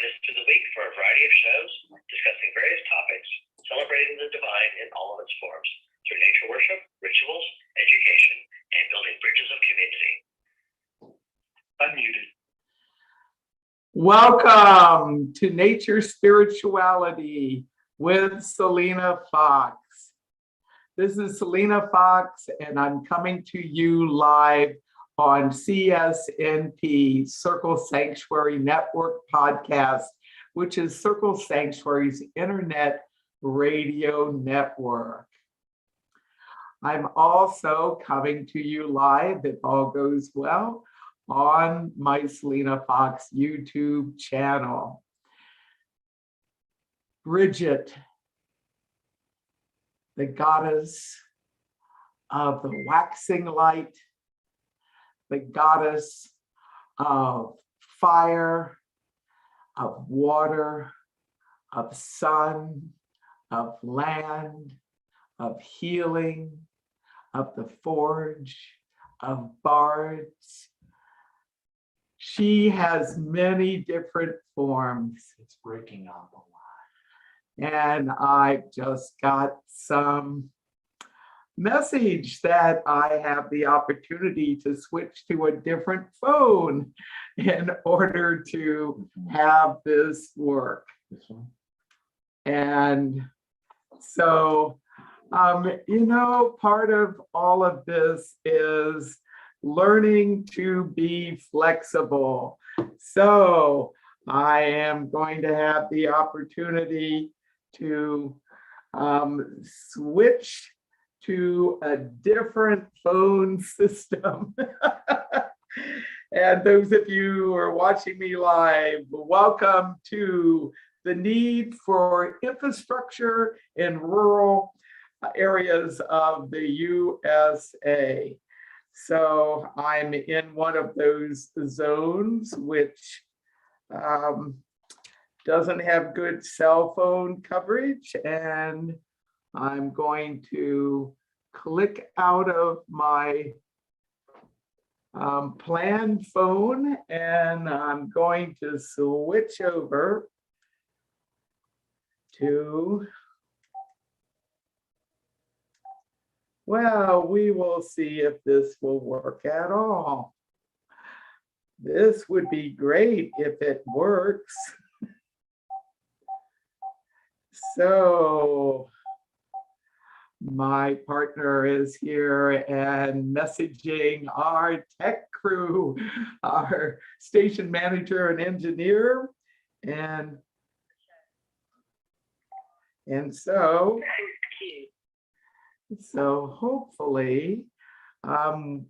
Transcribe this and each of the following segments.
us through the week for a variety of shows discussing various topics, celebrating the divine in all of its forms through nature worship, rituals, education, and building bridges of community. Unmuted. Welcome to Nature Spirituality with Selena Fox. This is Selena Fox, and I'm coming to you live on CSNP, Circle Sanctuary Network podcast, which is Circle Sanctuary's internet radio network. I'm also coming to you live, if all goes well, on my Selena Fox YouTube channel. Bridget, the goddess of the waxing light, the goddess of fire, of water, of sun, of land, of healing, of the forge, of bards. She has many different forms. It's breaking up a lot. And I just got some message that I have the opportunity to switch to a different phone in order to have this work. This one? And so, part of all of this is learning to be flexible. So I am going to have the opportunity to switch to a different phone system. And those of you who are watching me live, welcome to the need for infrastructure in rural areas of the USA. So I'm in one of those zones which doesn't have good cell phone coverage, and I'm going to click out of my planned phone, and I'm going to switch over to, well, we will see if this will work at all. This would be great if it works. So my partner is here and messaging our tech crew, our station manager and engineer. And so hopefully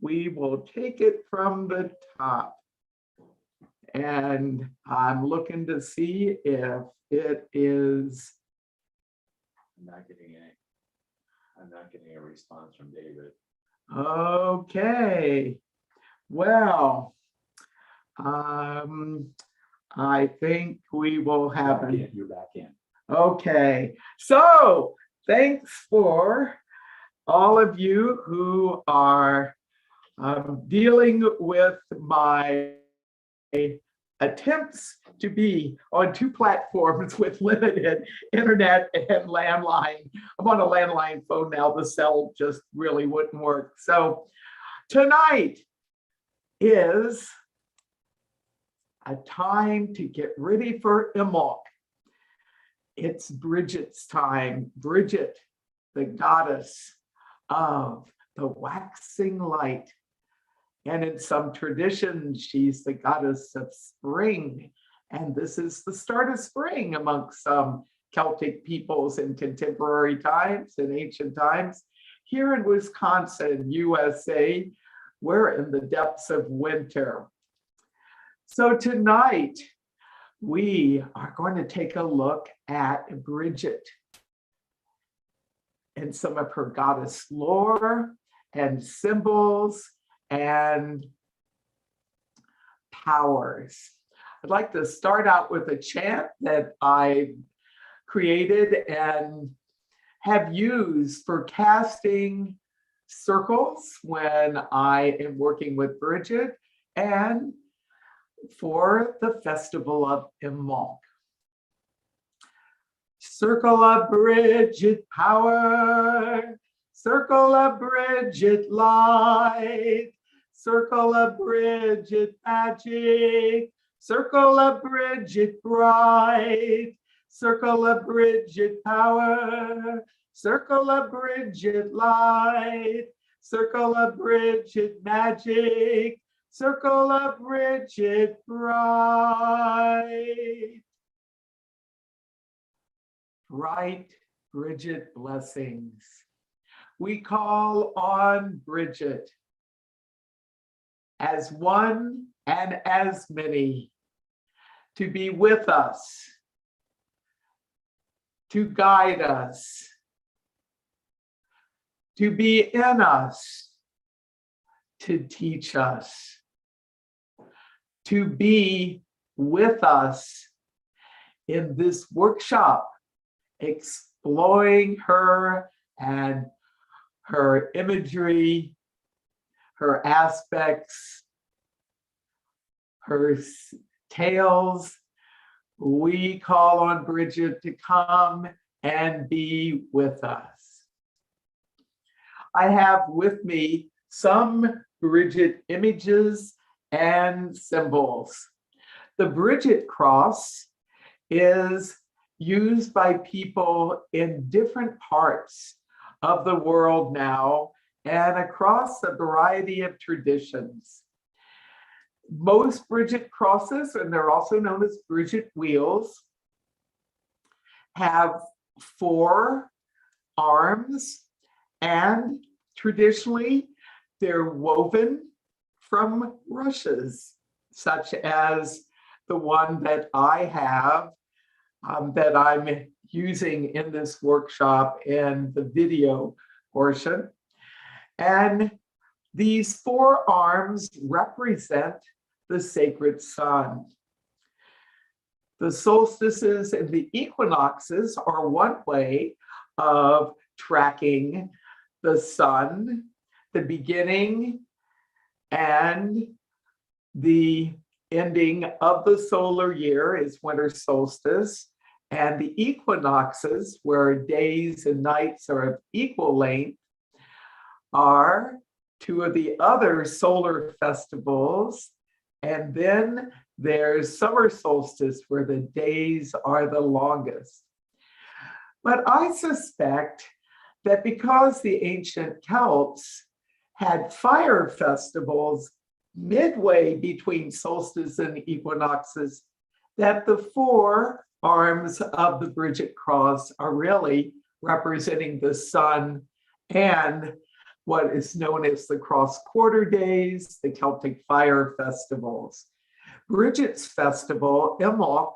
we will take it from the top. And I'm looking to see if it is. I'm not getting a response from David. Okay. Well, I think we will have an. You're back in. Okay. So thanks for all of you who are dealing with my attempts to be on two platforms with limited internet and landline. I'm on a landline phone now. The cell just really wouldn't work. So tonight is a time to get ready for Imbolc. It's Bridget's time. Brigid, the goddess of the waxing light. And in some traditions, she's the goddess of spring. And this is the start of spring amongst some Celtic peoples in contemporary times and ancient times. Here in Wisconsin, USA, we're in the depths of winter. So tonight, we are going to take a look at Bridget and some of her goddess lore and symbols and powers. I'd like to start out with a chant that I created and have used for casting circles when I am working with Bridget, and for the festival of Imbolc. Circle of Brigid power, circle of Brigid light, circle of Brigid magic, circle of Brigid bright, circle of Brigid power, circle of Brigid light, circle of Brigid magic, circle of Brigid bright. Bright Brigid blessings. We call on Bridget as one and as many to be with us, to guide us, to be in us, to teach us, to be with us in this workshop, exploring her and her imagery, her aspects, her tales. We call on Bridget to come and be with us. I have with me some Bridget images and symbols. The Bridget cross is used by people in different parts of the world now and across a variety of traditions. Most Bridget crosses, and they're also known as Bridget wheels, have 4 arms, and traditionally they're woven from rushes, such as the one that I have that I'm using in this workshop in the video portion. And these 4 arms represent the sacred sun. The solstices and the equinoxes are one way of tracking the sun, the beginning and the ending of the solar year is winter solstice, and the equinoxes, where days and nights are of equal length, are 2 of the other solar festivals. And then there's summer solstice, where the days are the longest. But I suspect that because the ancient Celts had fire festivals midway between solstice and equinoxes, that the 4 arms of the Bridget cross are really representing the sun and what is known as the cross quarter days, the Celtic fire festivals. Bridget's festival, Imbolc,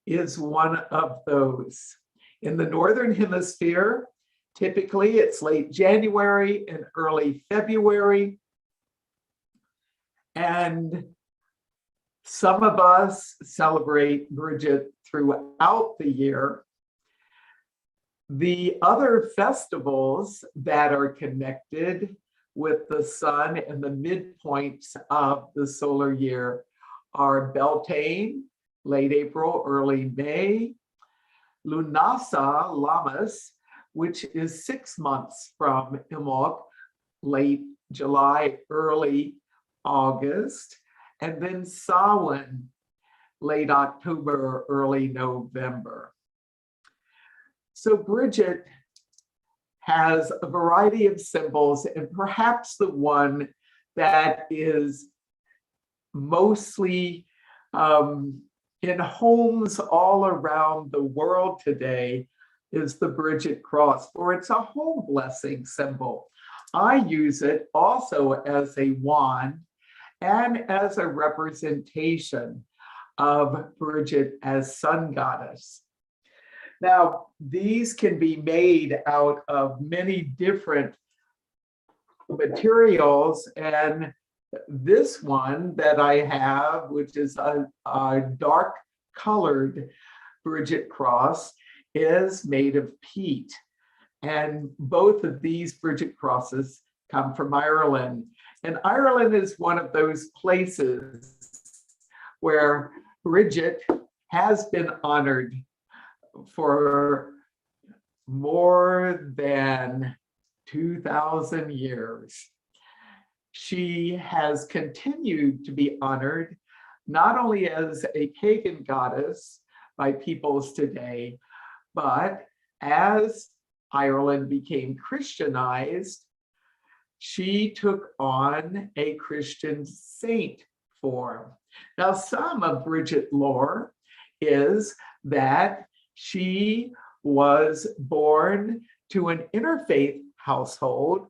is one of those. In the Northern Hemisphere, typically it's late January and early February. And some of us celebrate Bridget throughout the year. The other festivals that are connected with the sun and the midpoints of the solar year are Beltane, late April, early May, Lunasa Lammas, which is 6 months from Imbolc, late July, early August, and then Samhain, late October, early November. So Bridget has a variety of symbols, and perhaps the one that is mostly in homes all around the world today is the Bridget cross, for it's a home blessing symbol. I use it also as a wand and as a representation of Bridget as sun goddess. Now, these can be made out of many different materials, and this one that I have, which is a dark colored Bridget cross, is made of peat. And both of these Bridget crosses come from Ireland. And Ireland is one of those places where Bridget has been honored for more than 2,000 years. She has continued to be honored not only as a pagan goddess by peoples today, but as Ireland became Christianized, she took on a Christian saint form. Now, some of Bridget lore is that she was born to an interfaith household,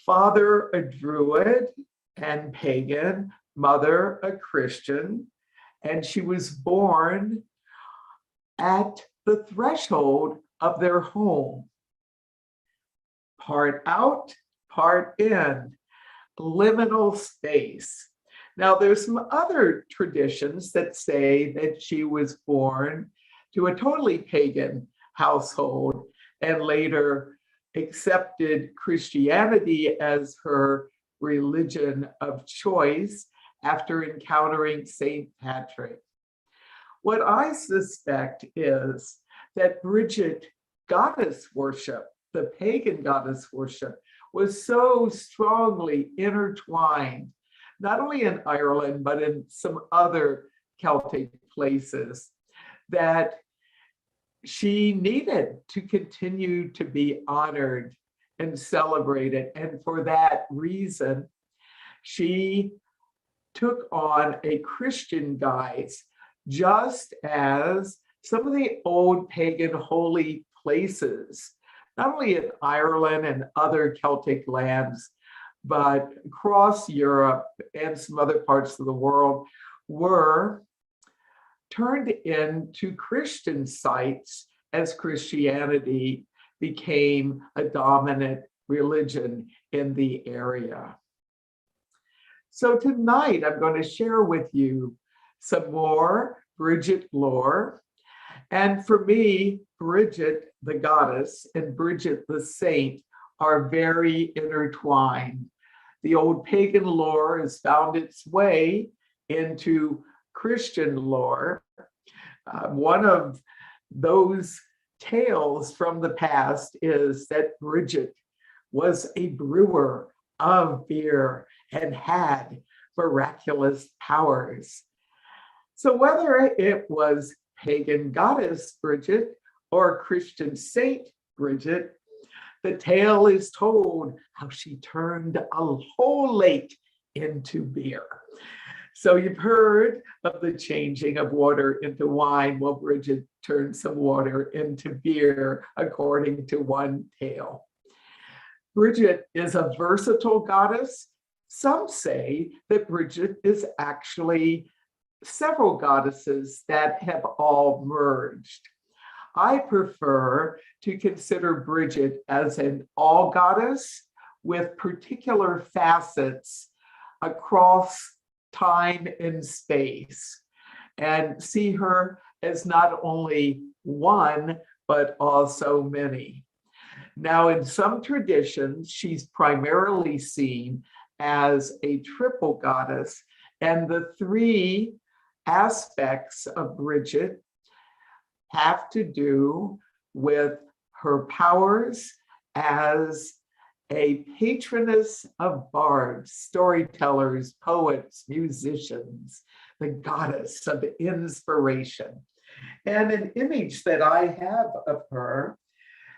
father a Druid and pagan, mother a Christian, and she was born at the threshold of their home. Part out, part in, liminal space. Now, there's some other traditions that say that she was born to a totally pagan household and later accepted Christianity as her religion of choice after encountering St. Patrick. What I suspect is that Brigid goddess worship, the pagan goddess worship, was so strongly intertwined, not only in Ireland, but in some other Celtic places, that she needed to continue to be honored and celebrated. And for that reason, she took on a Christian guise, just as some of the old pagan holy places, not only in Ireland and other Celtic lands, but across Europe and some other parts of the world, were turned into Christian sites as Christianity became a dominant religion in the area. So tonight, I'm going to share with you some more Brigid lore. And for me, Bridget, the goddess, and Bridget, the saint, are very intertwined. The old pagan lore has found its way into Christian lore. One of those tales from the past is that Bridget was a brewer of beer and had miraculous powers. So whether it was pagan goddess Bridget or Christian saint Bridget, the tale is told how she turned a whole lake into beer. So you've heard of the changing of water into wine. Well, Bridget turned some water into beer, according to one tale. Bridget is a versatile goddess. Some say that Bridget is actually several goddesses that have all merged. I prefer to consider Bridget as an all goddess with particular facets across time and space, and see her as not only one, but also many. Now, in some traditions, she's primarily seen as a triple goddess, and the three aspects of Bridget have to do with her powers as a patroness of bards, storytellers, poets, musicians, the goddess of inspiration. And an image that I have of her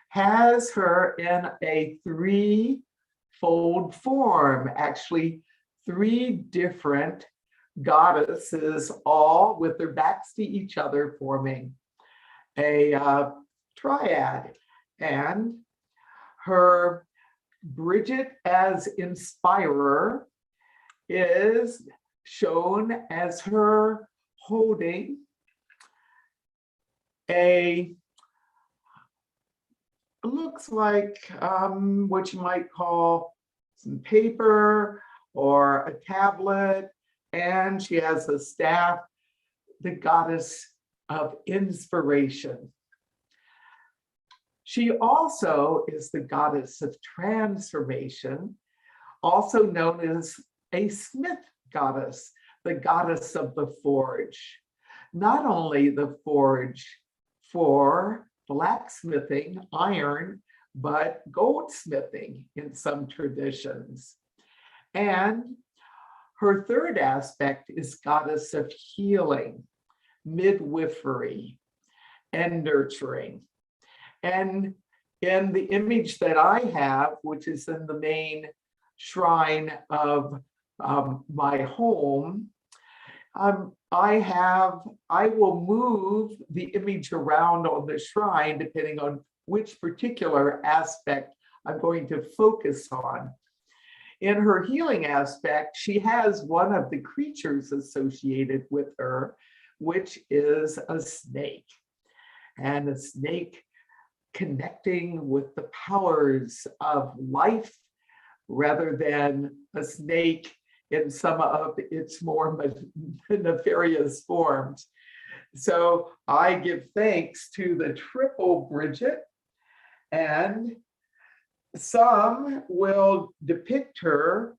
has her in a threefold form, actually three different goddesses, all with their backs to each other, forming a triad. And her Bridget as inspirer is shown as her holding looks like what you might call some paper or a tablet, and she has a staff, the goddess of inspiration. She also is the goddess of transformation, also known as a smith goddess, the goddess of the forge. Not only the forge for blacksmithing, iron, but goldsmithing in some traditions. And her third aspect is goddess of healing, midwifery, and nurturing. And in the image that I have, which is in the main shrine of my home, I will move the image around on the shrine depending on which particular aspect I'm going to focus on. In her healing aspect, she has one of the creatures associated with her, which is a snake. And a snake connecting with the powers of life rather than a snake in some of its more nefarious forms. So I give thanks to the triple Bridget, and some will depict her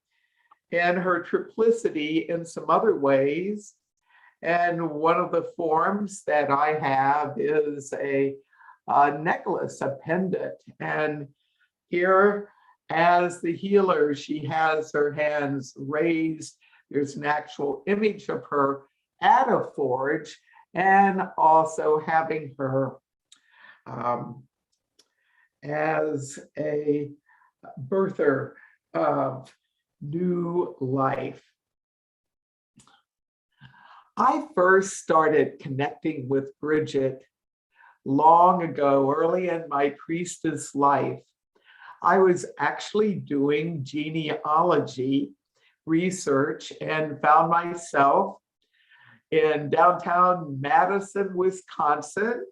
and her triplicity in some other ways. And one of the forms that I have is a necklace, a pendant. And here, as the healer, she has her hands raised. There's an actual image of her at a forge, and also having her as a birther of new life. I first started connecting with Bridget long ago, early in my priestess life. I was actually doing genealogy research and found myself in downtown Madison, Wisconsin.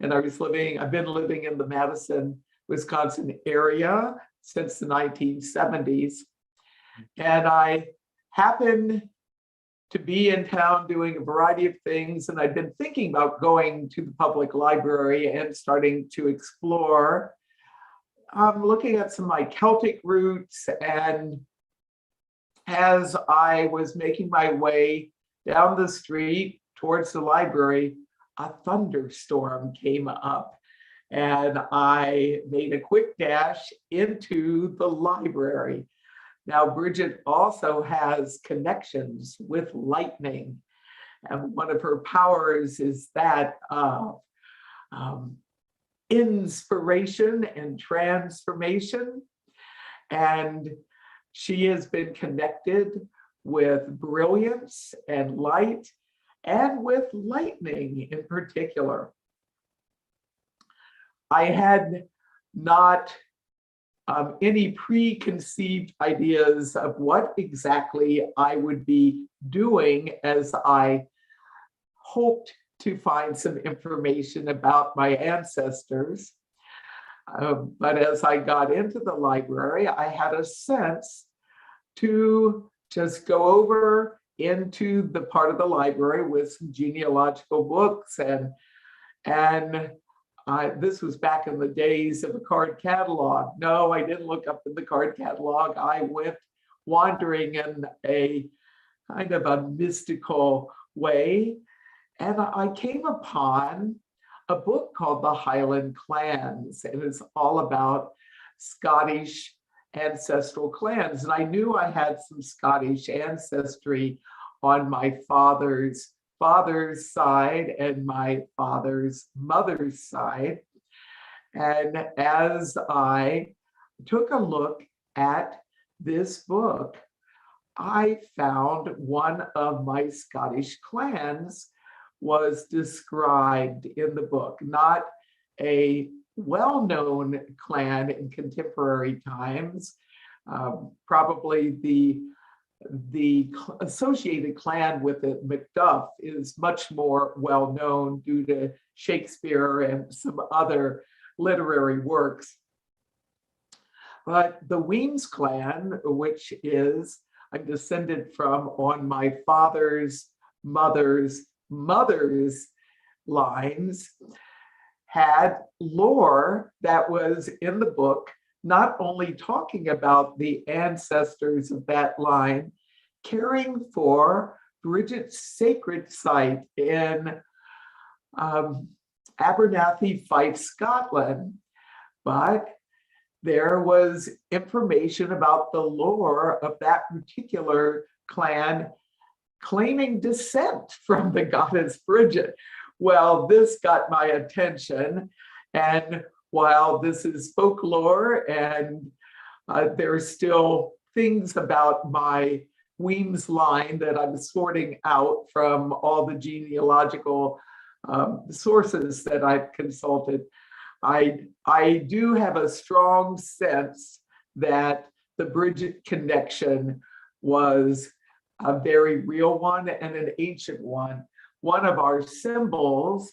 And I've been living in the Madison, Wisconsin area since the 1970s. And I happened to be in town doing a variety of things. And I'd been thinking about going to the public library and starting to explore. Looking at some of my Celtic roots, and as I was making my way down the street towards the library, a thunderstorm came up, and I made a quick dash into the library. Now, Bridget also has connections with lightning, and one of her powers is that inspiration and transformation. And she has been connected with brilliance and light, and with lightning in particular. I had not any preconceived ideas of what exactly I would be doing, as I hoped to find some information about my ancestors. But as I got into the library, I had a sense to just go over into the part of the library with some genealogical books. And this was back in the days of the card catalog. No, I didn't look up in the card catalog. I went wandering in a kind of a mystical way. And I came upon a book called The Highland Clans, and it's all about Scottish ancestral clans. And I knew I had some Scottish ancestry on my father's side and my father's mother's side. And as I took a look at this book, I found one of my Scottish clans was described in the book, not a well-known clan in contemporary times. Probably the associated clan with it, Macduff, is much more well-known due to Shakespeare and some other literary works. But the Weems clan, which is I'm descended from on my father's mother's lines, had lore that was in the book, not only talking about the ancestors of that line, caring for Bridget's sacred site in Abernathy, Fife, Scotland, but there was information about the lore of that particular clan claiming descent from the goddess Brigid. Well, this got my attention, and while this is folklore and there's still things about my Weems line that I'm sorting out from all the genealogical sources that I've consulted, I do have a strong sense that the Bridget connection was a very real one and an ancient one. One of our symbols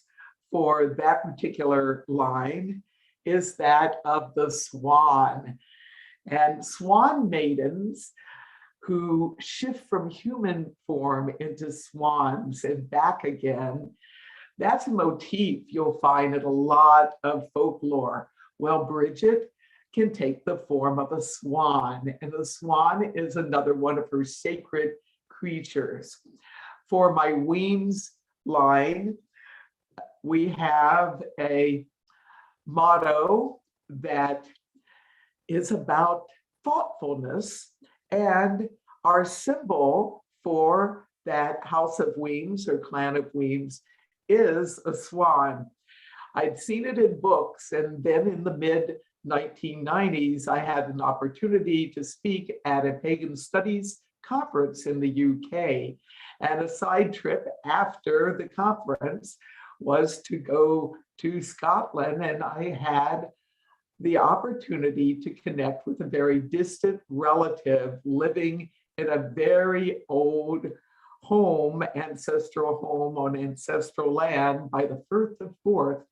for that particular line is that of the swan. And swan maidens who shift from human form into swans and back again, that's a motif you'll find in a lot of folklore. Well, Bridget can take the form of a swan, and the swan is another one of her sacred creatures. For my Weems line, we have a motto that is about thoughtfulness, and our symbol for that house of Weems or clan of Weems is a swan. I'd seen it in books, and then in the mid 1990s, I had an opportunity to speak at a pagan studies conference in the UK. And a side trip after the conference was to go to Scotland, and I had the opportunity to connect with a very distant relative living in a very old home, ancestral home on ancestral land by the Firth of Forth.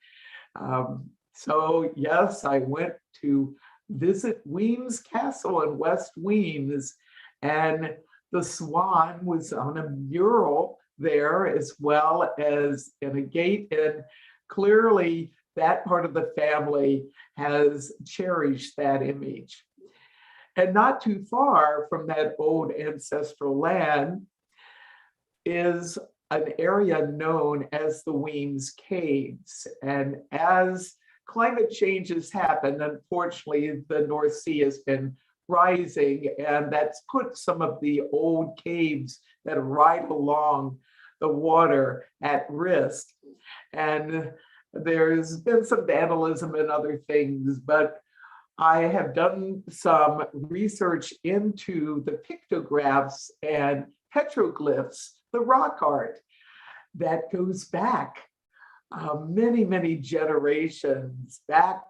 So yes, I went to visit Weems Castle in West Weems, and the swan was on a mural there as well as in a gate, and clearly that part of the family has cherished that image. And not too far from that old ancestral land is an area known as the Weems Caves. And as climate changes happen, unfortunately, the North Sea has been rising, and that's put some of the old caves that are right along the water at risk. And there's been some vandalism and other things, but I have done some research into the pictographs and petroglyphs, the rock art that goes back many, many generations, back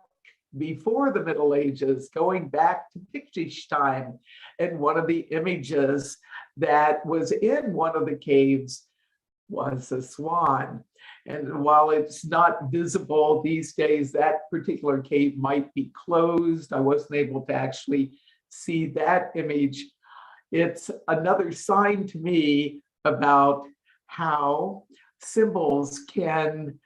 before the Middle Ages, going back to Pictish time. And one of the images that was in one of the caves was a swan. And while it's not visible these days, that particular cave might be closed. I wasn't able to actually see that image. It's another sign to me about how symbols can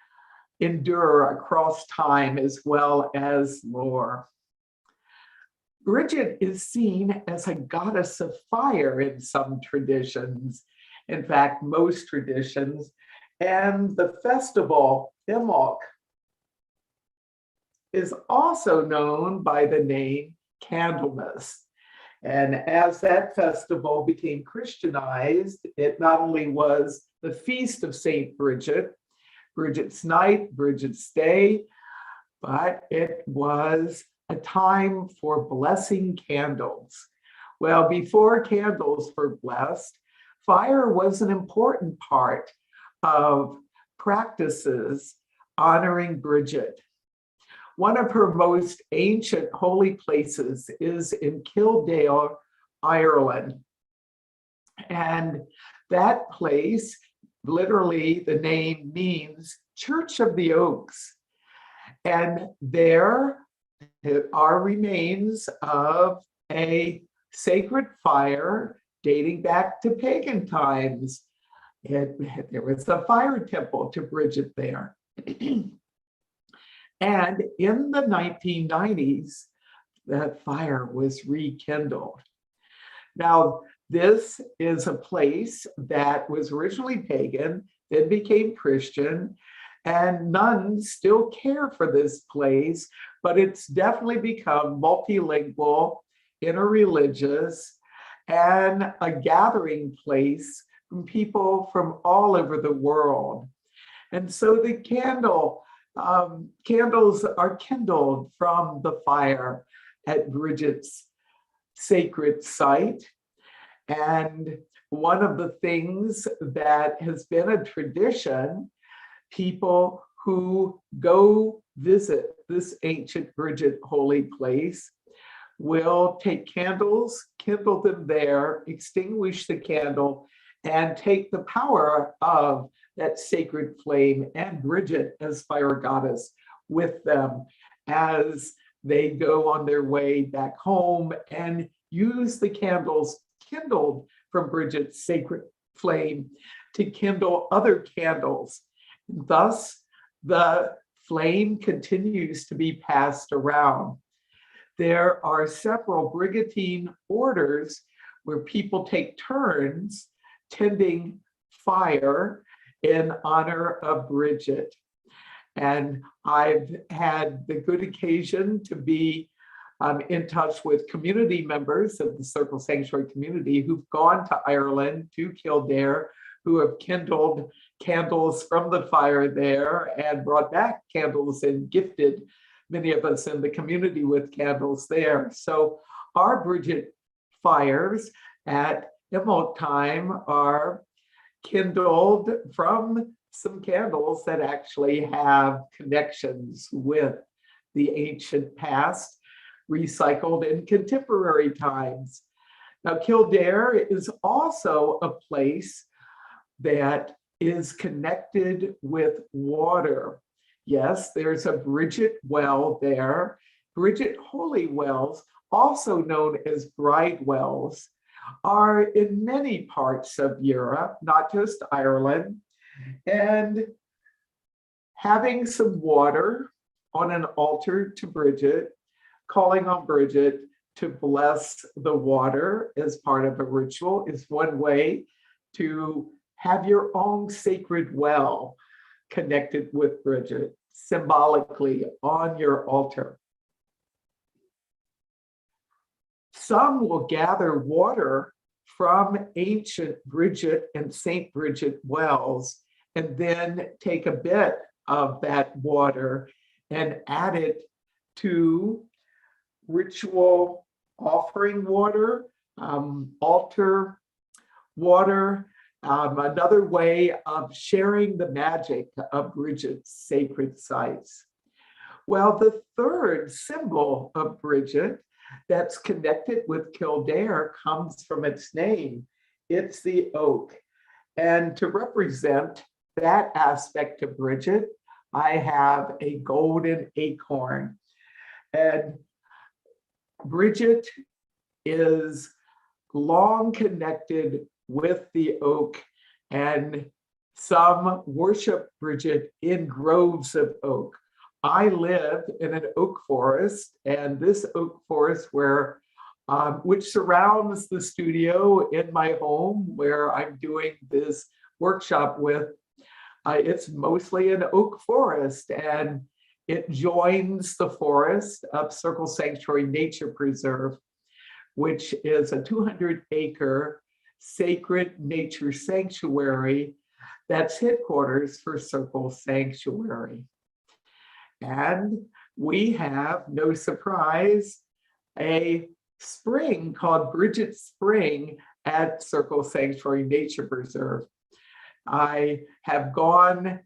endure across time as well as lore. Bridget is seen as a goddess of fire in some traditions, in fact, most traditions, and the festival, Imbolc, is also known by the name Candlemas. And as that festival became Christianized, it not only was the feast of Saint Bridget, Bridget's night, Bridget's day, but it was a time for blessing candles. Well, before candles were blessed, fire was an important part of practices honoring Bridget. One of her most ancient holy places is in Kildare, Ireland. And that place, literally the name means Church of the Oaks. And there are remains of a sacred fire dating back to pagan times. There was a fire temple to Bridget there. And in the 1990s, that fire was rekindled. Now, This is a place that was originally pagan, then became Christian, and nuns still care for this place, but it's definitely become multilingual, interreligious, and a gathering place from people from all over the world. And so the candles are kindled from the fire at Bridget's sacred site. And one of the things that has been a tradition, people who go visit this ancient Bridget holy place will take candles, kindle them there, extinguish the candle, and take the power of that sacred flame and Bridget as fire goddess with them as they go on their way back home and use the candles kindled from Bridget's sacred flame to kindle other candles. Thus, the flame continues to be passed around. There are several Brigidine orders where people take turns tending fire in honor of Bridget. And I've had the good occasion to be in touch with community members of the Circle Sanctuary community who've gone to Ireland, to Kildare, who have kindled candles from the fire there and brought back candles and gifted many of us in the community with candles there. So our Bridget fires at Emerald time are kindled from some candles that actually have connections with the ancient past, recycled in contemporary times. Now, Kildare is also a place that is connected with water. Yes, there's a Bridget well there. Bridget holy wells, also known as bride wells, are in many parts of Europe, not just Ireland. And having some water on an altar to Bridget, calling on Bridget to bless the water as part of a ritual is one way to have your own sacred well connected with Bridget, symbolically on your altar. Some will gather water from ancient Bridget and St. Bridget wells and then take a bit of that water and add it to ritual offering water, altar water, another way of sharing the magic of Bridget's sacred sites. Well, the third symbol of Bridget that's connected with Kildare comes from its name. It's the oak. And to represent that aspect of Bridget, I have a golden acorn. And Bridget is long connected with the oak, and some worship Bridget in groves of oak. I live in an oak forest, and this oak forest which surrounds the studio in my home where I'm doing this workshop with, it's mostly an oak forest, and it joins the forest of Circle Sanctuary Nature Preserve, which is a 200-acre sacred nature sanctuary that's headquarters for Circle Sanctuary. And we have, no surprise, a spring called Bridget Spring at Circle Sanctuary Nature Preserve. I have gone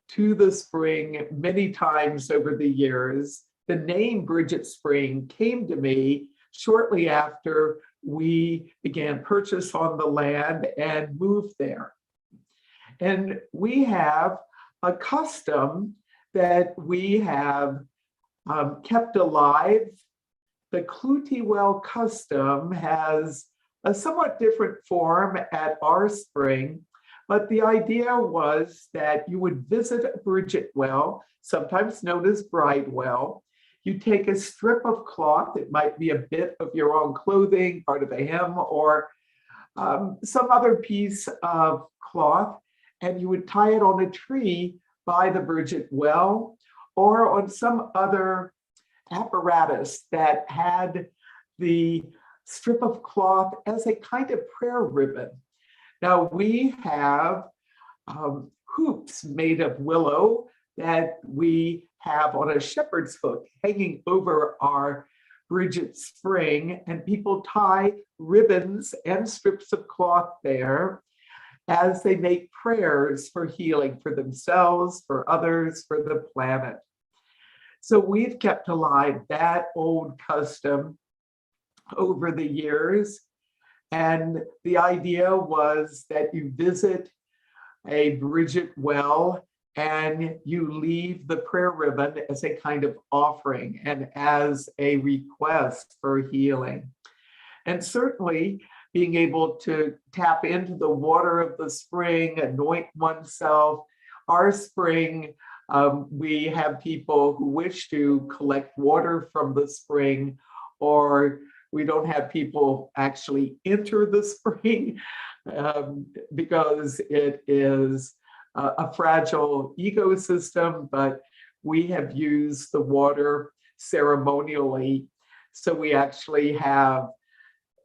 to the spring many times over the years. The name Bridget Spring came to me shortly after we began purchase on the land and moved there. And we have a custom that we have kept alive. The Clutie Well custom has a somewhat different form at our spring, but the idea was that you would visit a Bridget well, sometimes known as bride well. You take a strip of cloth, it might be a bit of your own clothing, part of a hem, or some other piece of cloth, and you would tie it on a tree by the Bridget well or on some other apparatus that had the strip of cloth as a kind of prayer ribbon. Now we have hoops made of willow that we have on a shepherd's hook hanging over our Bridget spring, and people tie ribbons and strips of cloth there as they make prayers for healing for themselves, for others, for the planet. So we've kept alive that old custom over the years. And the idea was that you visit a Bridget well and you leave the prayer ribbon as a kind of offering and as a request for healing. And certainly being able to tap into the water of the spring, anoint oneself. Our spring, we have people who wish to collect water from the spring, or we don't have people actually enter the spring because it is a fragile ecosystem, but we have used the water ceremonially. So we actually have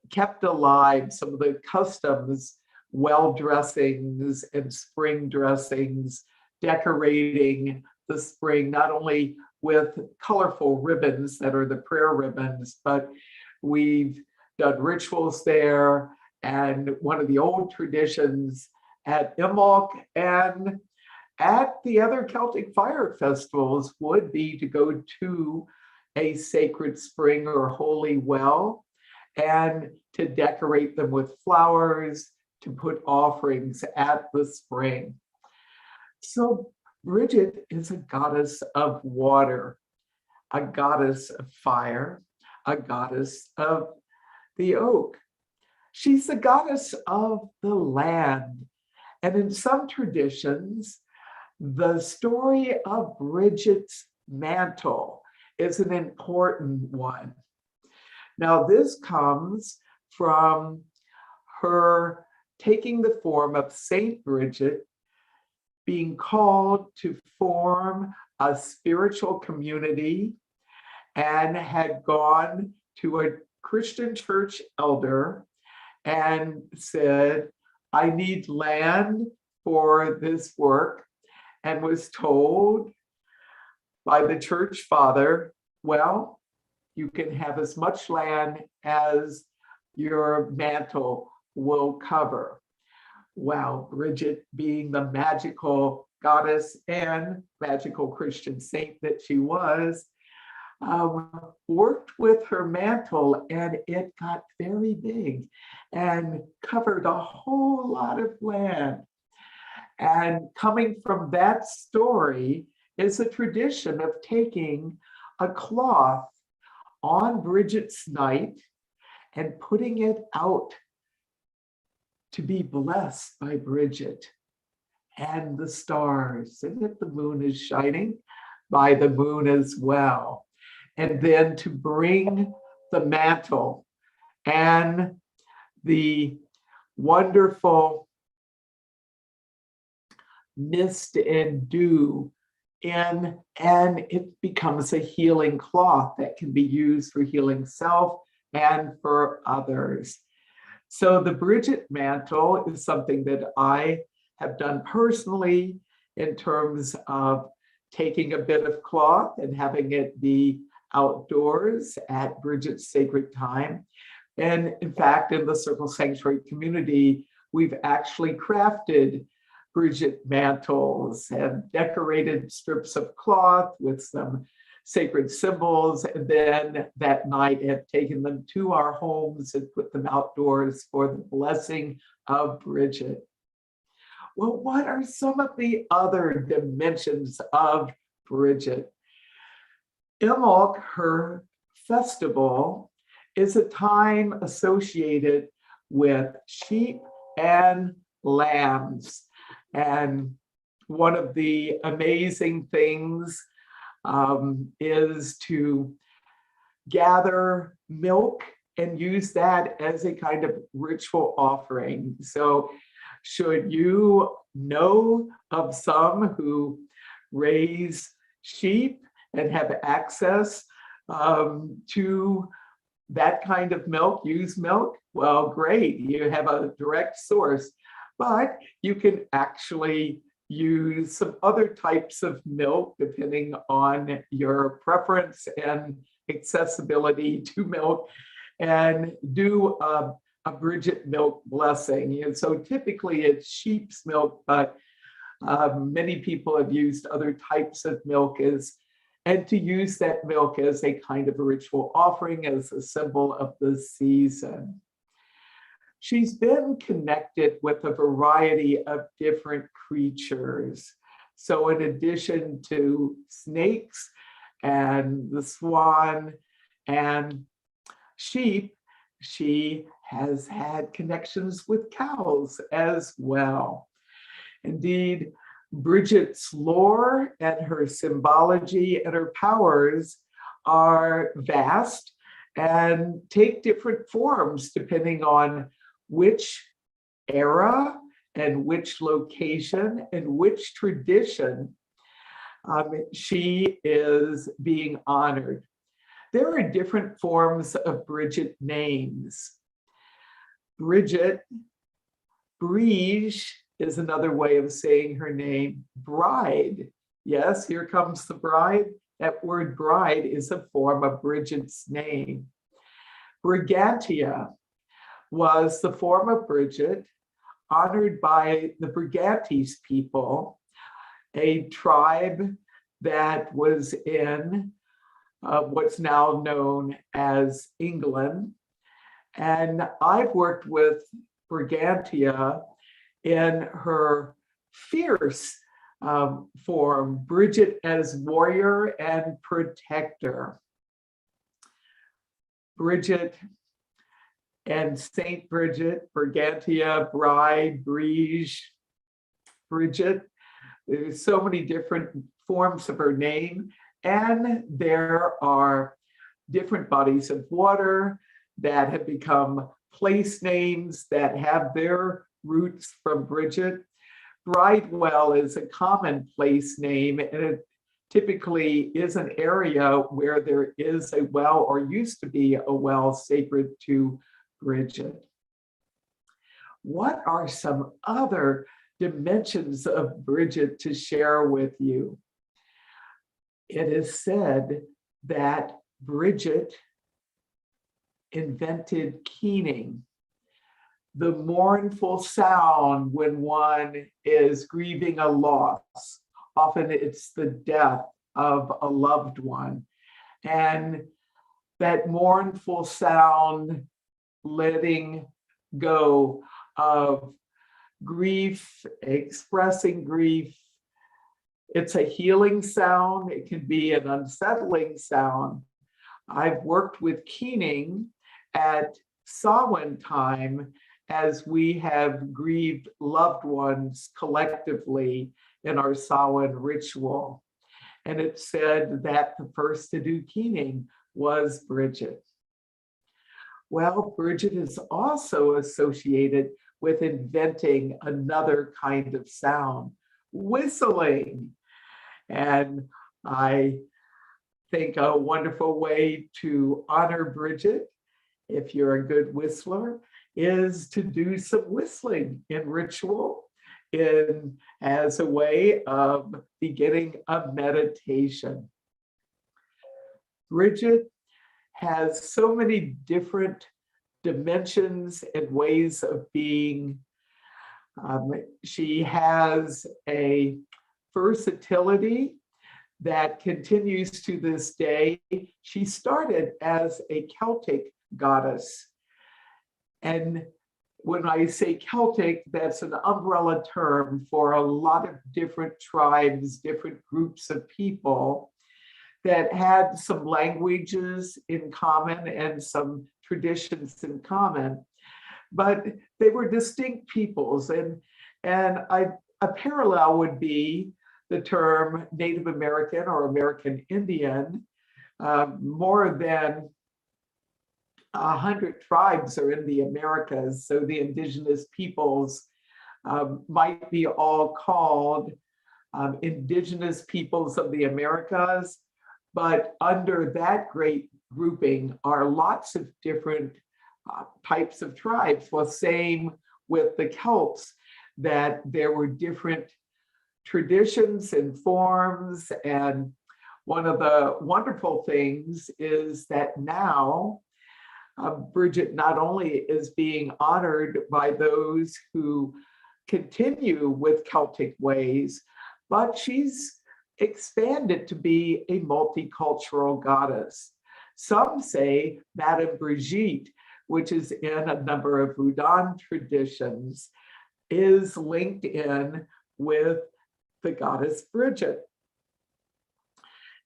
kept alive some of the customs, well dressings and spring dressings, decorating the spring, not only with colorful ribbons that are the prayer ribbons, but we've done rituals there. And one of the old traditions at Imbolc and at the other Celtic fire festivals would be to go to a sacred spring or holy well and to decorate them with flowers, to put offerings at the spring. So Bridget is a goddess of water, a goddess of fire, a goddess of the oak. She's the goddess of the land. And in some traditions, the story of Bridget's mantle is an important one. Now, this comes from her taking the form of Saint Bridget, being called to form a spiritual community, and had gone to a Christian church elder and said, I need land for this work, and was told by the church father, well, you can have as much land as your mantle will cover. Well, Bridget, being the magical goddess and magical Christian saint that she was, worked with her mantle, and it got very big and covered a whole lot of land. And coming from that story is a tradition of taking a cloth on Bridget's night and putting it out to be blessed by Bridget and the stars, and that the moon is shining by the moon as well. And then to bring the mantle and the wonderful mist and dew in, and it becomes a healing cloth that can be used for healing self and for others. So the Bridget mantle is something that I have done personally in terms of taking a bit of cloth and having it be outdoors at Bridget's sacred time. And in fact, in the Circle Sanctuary community, we've actually crafted Bridget mantles and decorated strips of cloth with some sacred symbols, and then that night have taken them to our homes and put them outdoors for the blessing of Bridget. Well, what are some of the other dimensions of Bridget? Imbolc, her festival, is a time associated with sheep and lambs. And one of the amazing things is to gather milk and use that as a kind of ritual offering. So should you know of some who raise sheep and have access to that kind of milk, used milk, well, great, you have a direct source, but you can actually use some other types of milk depending on your preference and accessibility to milk, and do a Bridget milk blessing. And so typically it's sheep's milk, but many people have used other types of milk and to use that milk as a kind of a ritual offering, as a symbol of the season. She's been connected with a variety of different creatures. So in addition to snakes and the swan and sheep, she has had connections with cows as well. Indeed, Bridget's lore and her symbology and her powers are vast and take different forms depending on which era and which location and which tradition she is being honored. There are different forms of Bridget names. Bridget, Brige is another way of saying her name. Bride, yes, here comes the bride. That word bride is a form of Bridget's name. Brigantia was the form of Bridget, honored by the Brigantes people, a tribe that was in what's now known as England. And I've worked with Brigantia in her fierce form, Bridget as warrior and protector. Bridget and Saint Bridget, Brigantia, Bride, Brige, Bridget. There's so many different forms of her name, and there are different bodies of water that have become place names that have their roots from Bridget. Bridewell is a common place name, and it typically is an area where there is a well, or used to be a well, sacred to Bridget. What are some other dimensions of Bridget to share with you? It is said that Bridget invented keening, the mournful sound when one is grieving a loss. Often it's the death of a loved one. And that mournful sound, letting go of grief, expressing grief. It's a healing sound. It can be an unsettling sound. I've worked with keening at Samhain time as we have grieved loved ones collectively in our Samhain ritual. And it said that the first to do keening was Bridget. Well, Bridget is also associated with inventing another kind of sound, whistling. And I think a wonderful way to honor Bridget, if you're a good whistler, is to do some whistling in ritual, as a way of beginning a meditation. Bridget has so many different dimensions and ways of being. She has a versatility that continues to this day. She started as a Celtic goddess. And when I say Celtic, that's an umbrella term for a lot of different tribes, different groups of people that had some languages in common and some traditions in common, but they were distinct peoples. And a parallel would be the term Native American or American Indian, more than 100 tribes are in the Americas, so the indigenous peoples might be all called indigenous peoples of the Americas, but under that great grouping are lots of different types of tribes. Well, same with the Celts, that there were different traditions and forms. And one of the wonderful things is that now Bridget not only is being honored by those who continue with Celtic ways, but she's expanded to be a multicultural goddess. Some say Madame Brigid, which is in a number of Voodoo traditions, is linked in with the goddess Bridget.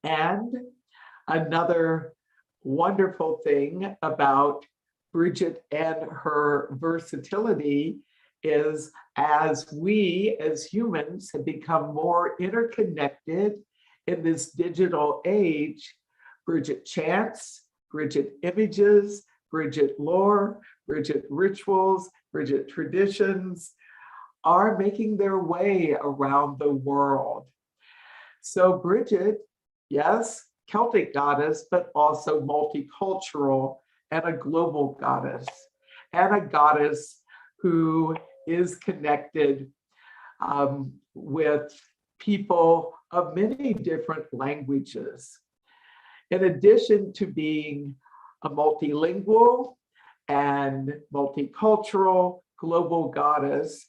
And another wonderful thing about Bridget and her versatility is, as we as humans have become more interconnected in this digital age, Bridget chants, Bridget images, Bridget lore, Bridget rituals, Bridget traditions are making their way around the world. So Bridget, yes, Celtic goddess, but also multicultural and a global goddess, and a goddess who is connected with people of many different languages. In addition to being a multilingual and multicultural global goddess,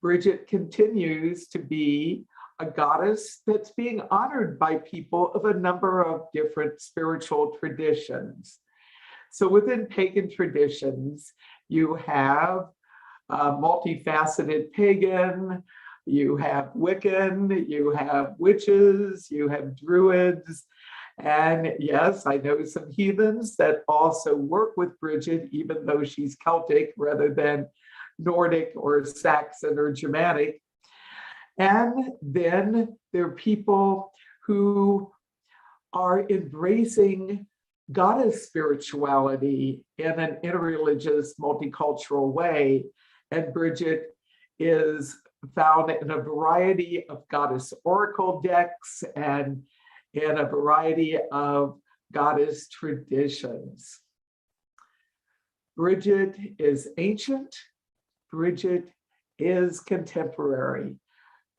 Bridget continues to be a goddess that's being honored by people of a number of different spiritual traditions. So within pagan traditions, you have multifaceted pagan, you have Wiccan, you have witches, you have druids, and yes, I know some heathens that also work with Bridget, even though she's Celtic rather than Nordic or Saxon or Germanic. And then there are people who are embracing goddess spirituality in an interreligious, multicultural way. And Bridget is found in a variety of goddess oracle decks and in a variety of goddess traditions. Bridget is ancient. Bridget is contemporary.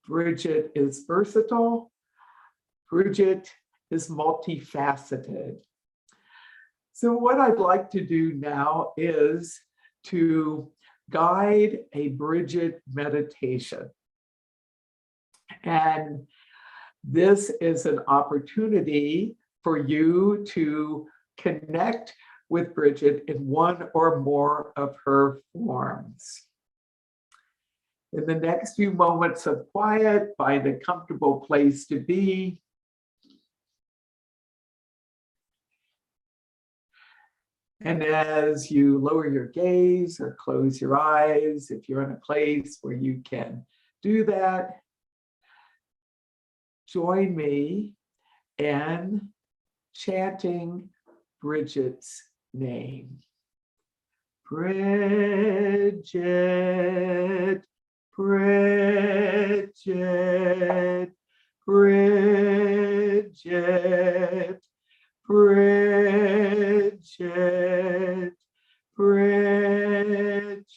Bridget is versatile. Bridget is multifaceted. So what I'd like to do now is to guide a Bridget meditation. And this is an opportunity for you to connect with Bridget in one or more of her forms. In the next few moments of quiet, find a comfortable place to be. And as you lower your gaze or close your eyes, if you're in a place where you can do that, join me in chanting Bridget's name. Bridget, Bridget, Bridget, Bridget, Bridget,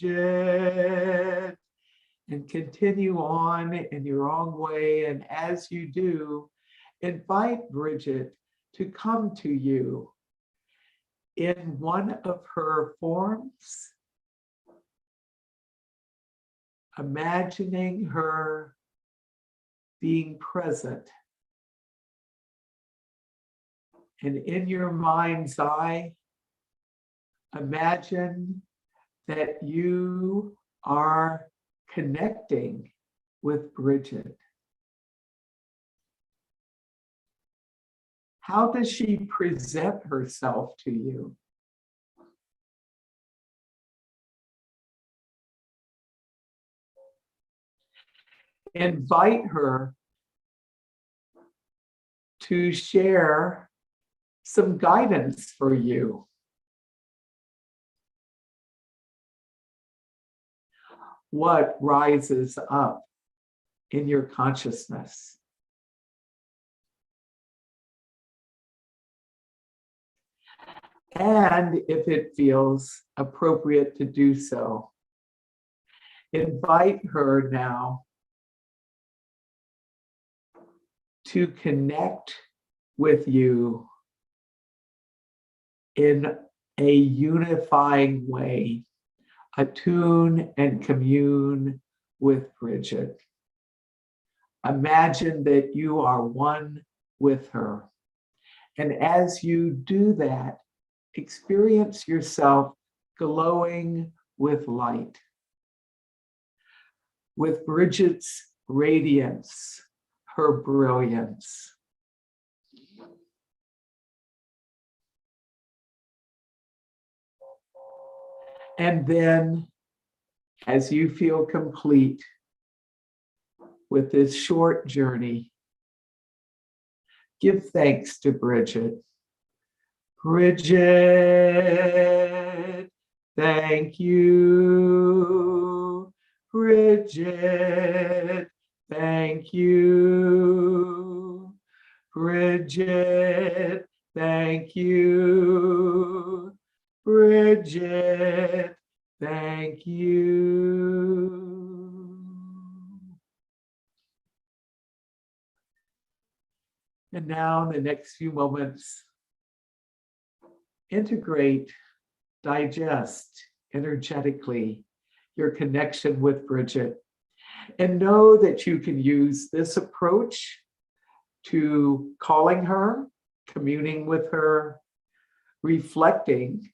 and continue on in your own way. And as you do, invite Bridget to come to you in one of her forms, imagining her being present. And in your mind's eye, imagine that you are connecting with Bridget. How does she present herself to you? Invite her to share some guidance for you. what rises up in your consciousness. And if it feels appropriate to do so, invite her now to connect with you in a unifying way, attune and commune with Bridget. Imagine that you are one with her. And as you do that, experience yourself glowing with light, with Bridget's radiance, her brilliance. And then, as you feel complete with this short journey, give thanks to Bridget. Bridget, thank you. Bridget, thank you. Bridget, thank you. Bridget, thank you. And now, in the next few moments, integrate, digest energetically your connection with Bridget, and know that you can use this approach to calling her, communing with her, reflecting,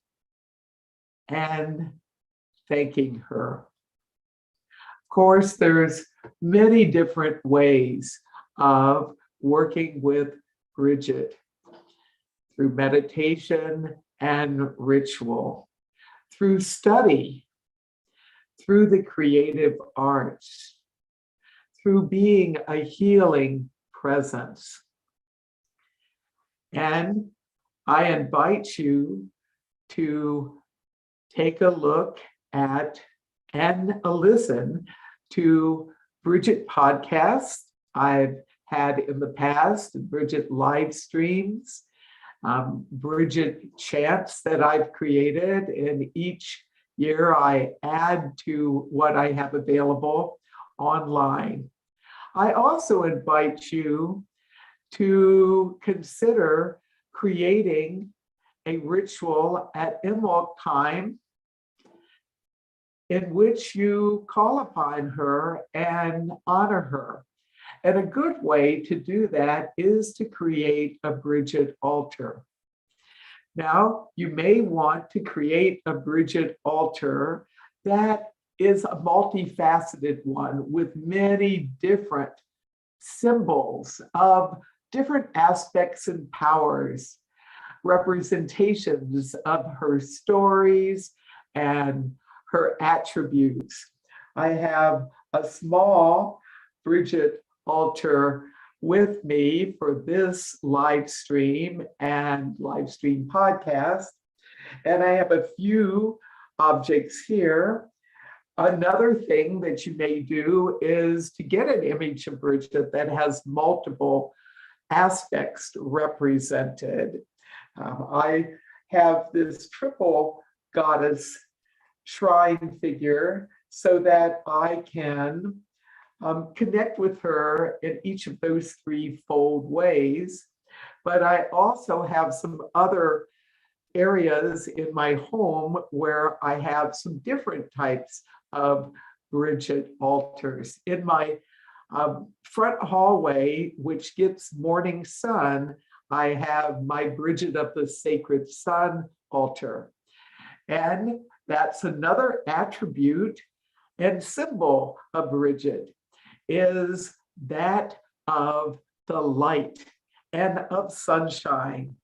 and thanking her. Of course, there's many different ways of working with Bridget through meditation and ritual, through study, through the creative arts, through being a healing presence. And I invite you to take a look at and a listen to Bridget podcasts I've had in the past, Bridget live streams, Bridget chants that I've created, and each year I add to what I have available online. I also invite you to consider creating a ritual at Imbolc time in which you call upon her and honor her. And a good way to do that is to create a Bridget altar. Now, you may want to create a Bridget altar that is a multifaceted one with many different symbols of different aspects and powers, representations of her stories and her attributes. I have a small Bridget altar with me for this live stream and live stream podcast. And I have a few objects here. Another thing that you may do is to get an image of Bridget that has multiple aspects represented. I have this triple goddess shrine figure so that I can connect with her in each of those threefold ways. But I also have some other areas in my home where I have some different types of Bridget altars. In my front hallway, which gets morning sun, I have my Bridget of the Sacred Sun altar. And that's another attribute and symbol of Bridget, is that of the light and of sunshine,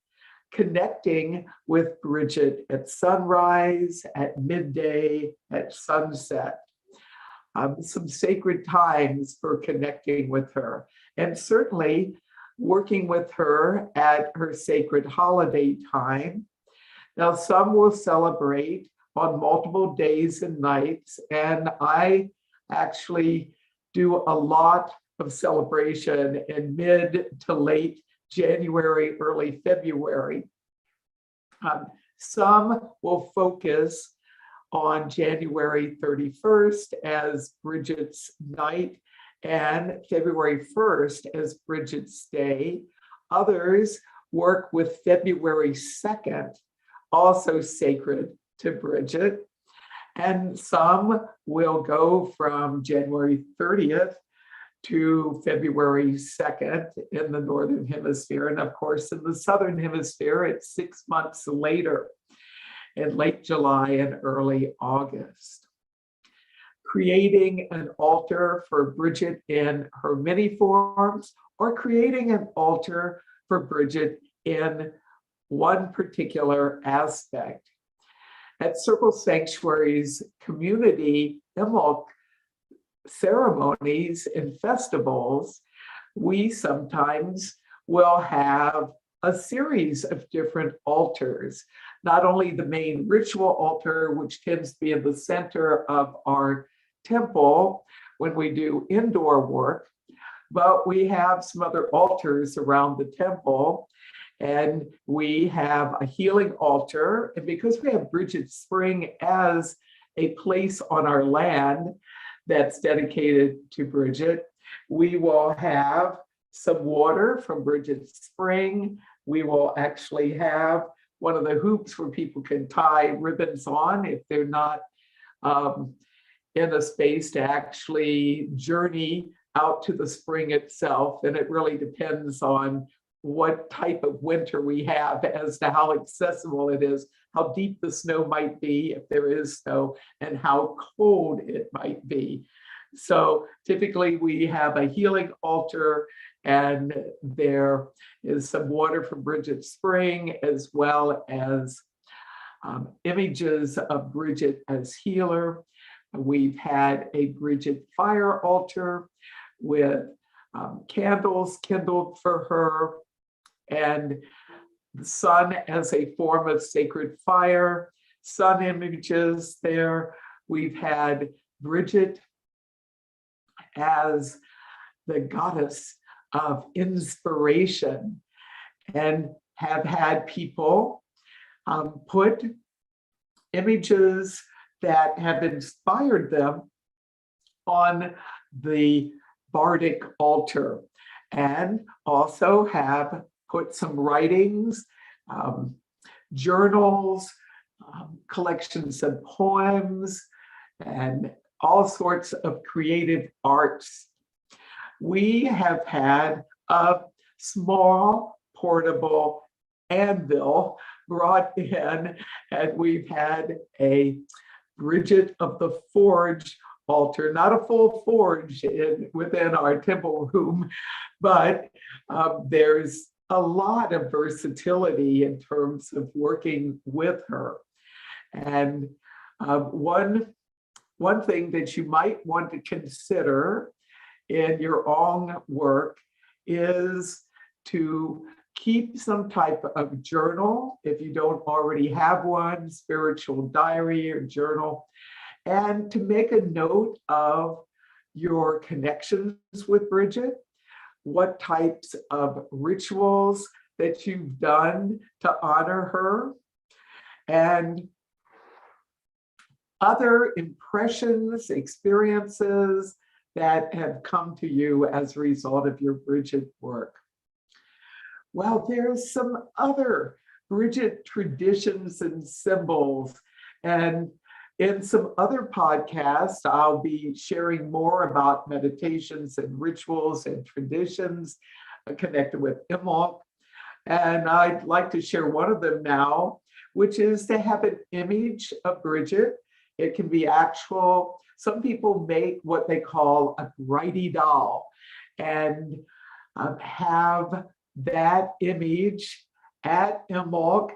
connecting with Bridget at sunrise, at midday, at sunset. Some sacred times for connecting with her, and certainly working with her at her sacred holiday time. Now, some will celebrate on multiple days and nights, and I actually do a lot of celebration in mid to late January, early February. Some will focus on January 31st as Bridget's night and February 1st as Bridget's day. Others work with February 2nd, also sacred to Bridget. And some will go from January 30th to February 2nd in the Northern Hemisphere. And of course, in the Southern Hemisphere, it's 6 months later in late July and early August. Creating an altar for Bridget in her many forms, or creating an altar for Bridget in one particular aspect. At Circle Sanctuary's community Imbolc ceremonies and festivals, we sometimes will have a series of different altars. Not only the main ritual altar, which tends to be in the center of our temple when we do indoor work, but we have some other altars around the temple. And we have a healing altar. And because we have Bridget Spring as a place on our land that's dedicated to Bridget, we will have some water from Bridget Spring. We will actually have one of the hoops where people can tie ribbons on if they're not in a space to actually journey out to the spring itself. And it really depends on what type of winter we have as to how accessible it is, how deep the snow might be if there is snow, and how cold it might be. So typically we have a healing altar, and there is some water from Bridget Spring, as well as images of Bridget as healer. We've had a Bridget fire altar with candles kindled for her, and the sun as a form of sacred fire, sun images there. We've had Bridget as the goddess of inspiration, and have had people put images that have inspired them on the bardic altar, and also have put some writings, journals, collections of poems, and all sorts of creative arts. We have had a small portable anvil brought in, and we've had a Bridget of the Forge altar, not a full forge within our temple room, but there's a lot of versatility in terms of working with her. And one thing that you might want to consider in your own work is to keep some type of journal, if you don't already have one, spiritual diary or journal, and to make a note of your connections with Bridget, what types of rituals that you've done to honor her, and other impressions, experiences that have come to you as a result of your Bridget work. Well, there's some other Bridget traditions and symbols, and in some other podcasts, I'll be sharing more about meditations and rituals and traditions connected with Imbolc. And I'd like to share one of them now, which is to have an image of Bridget. It can be actual. Some people make what they call a Bridie doll and have that image at Imbolc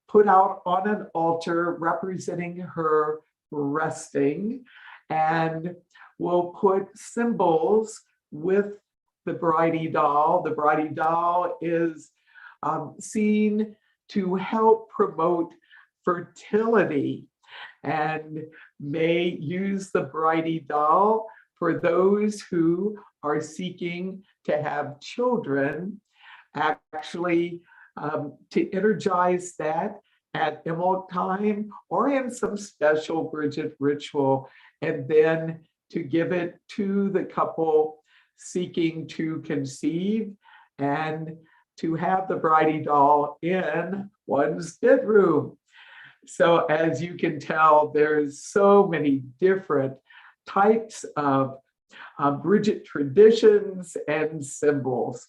put out on an altar representing her resting, and we'll put symbols with the Bridie doll. The Bridie doll is seen to help promote fertility and may use the Bridie doll for those who are seeking to have children, actually to energize that at Emerald time or in some special Bridget ritual, and then to give it to the couple seeking to conceive and to have the Bridie doll in one's bedroom. So as you can tell, there's so many different types of Bridget traditions and symbols.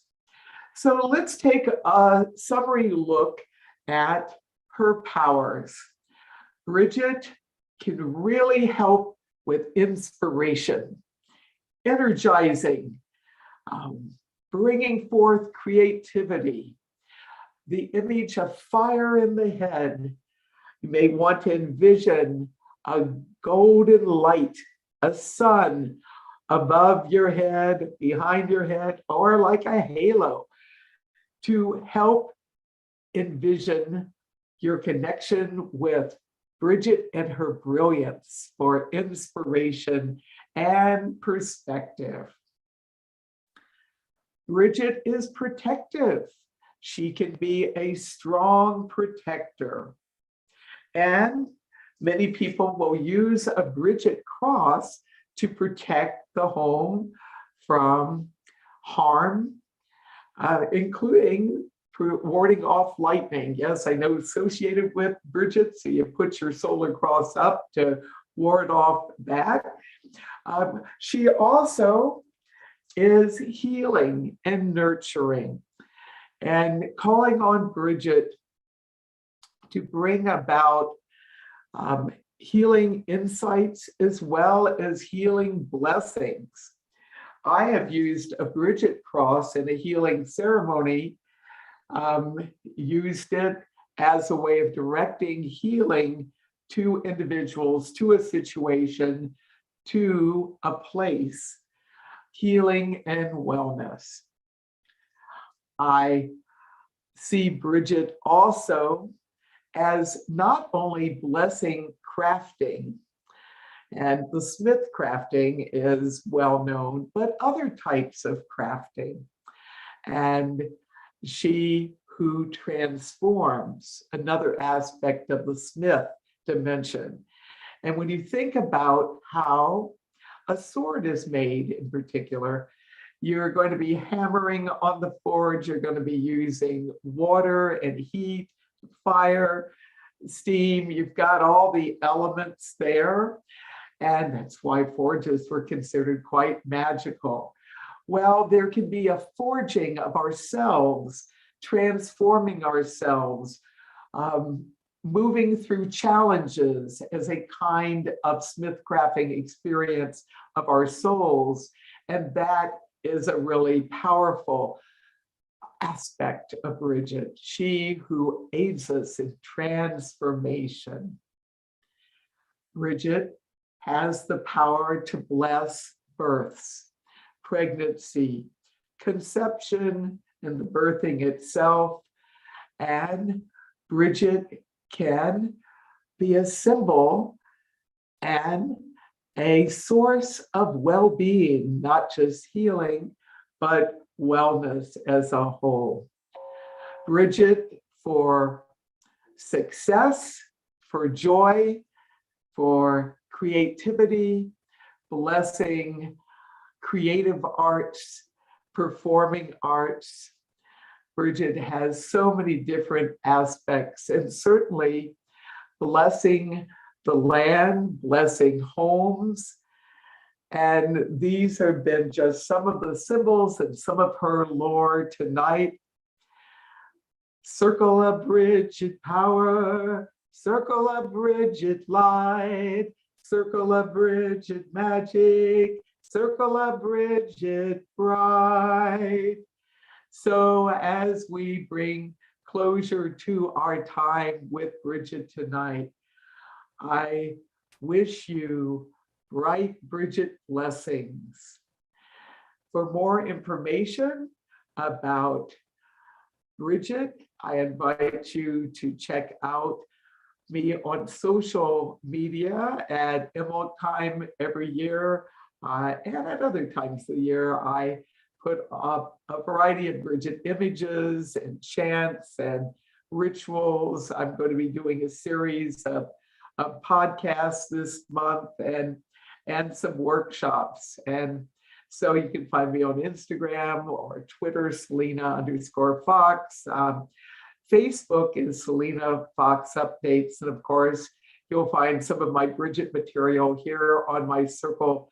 So let's take a summary look at her powers. Bridget can really help with inspiration, energizing, bringing forth creativity, the image of fire in the head. You may want to envision a golden light, a sun above your head, behind your head, or like a halo to help envision your connection with Bridget and her brilliance for inspiration and perspective. Bridget is protective. She can be a strong protector. And many people will use a Bridget cross to protect the home from harm, including warding off lightning. Yes, I know associated with Bridget, so you put your solar cross up to ward off that. She also is healing and nurturing, and calling on Bridget to bring about healing insights as well as healing blessings. I have used a Bridget cross in a healing ceremony, used it as a way of directing healing to individuals, to a situation, to a place, healing and wellness. I see Bridget also as not only blessing crafting, and the smith crafting is well known, but other types of crafting. And she who transforms, another aspect of the smith dimension. And when you think about how a sword is made in particular, you're going to be hammering on the forge, you're going to be using water and heat, fire, steam, you've got all the elements there. And that's why forges were considered quite magical. Well, there can be a forging of ourselves, transforming ourselves, moving through challenges as a kind of smithcrafting experience of our souls. And that is a really powerful aspect of Bridget, she who aids us in transformation. Bridget has the power to bless births, pregnancy, conception, and the birthing itself. And Bridget can be a symbol and a source of well-being, not just healing, but wellness as a whole. Bridget for success, for joy, for creativity, blessing creative arts, performing arts. Bridget has so many different aspects, and certainly blessing the land, blessing homes. And these have been just some of the symbols and some of her lore tonight. Circle of Bridget power, circle of Bridget light, circle of Bridget magic, circle of Bridget bright. So as we bring closure to our time with Bridget tonight, I wish you bright Bridget blessings. For more information about Bridget, I invite you to check out me on social media at Emerald Time every year, and at other times of the year. I put up a variety of Bridget images and chants and rituals. I'm going to be doing a series of podcasts this month and some workshops. And so you can find me on Instagram or Twitter, Selena_Fox. Facebook is Selena Fox Updates. And of course, you'll find some of my Bridget material here on my Selena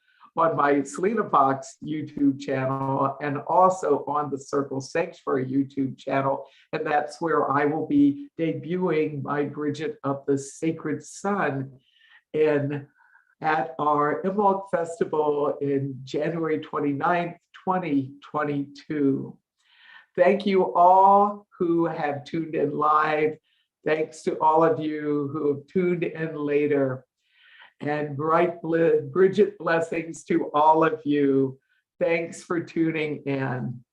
Fox YouTube channel, and also on the Circle Sanctuary YouTube channel. And that's where I will be debuting my Bridget of the Sacred Sun at our Emerald Festival in January 29th, 2022. Thank you all who have tuned in live. Thanks to all of you who have tuned in later. And Bridget blessings to all of you. Thanks for tuning in.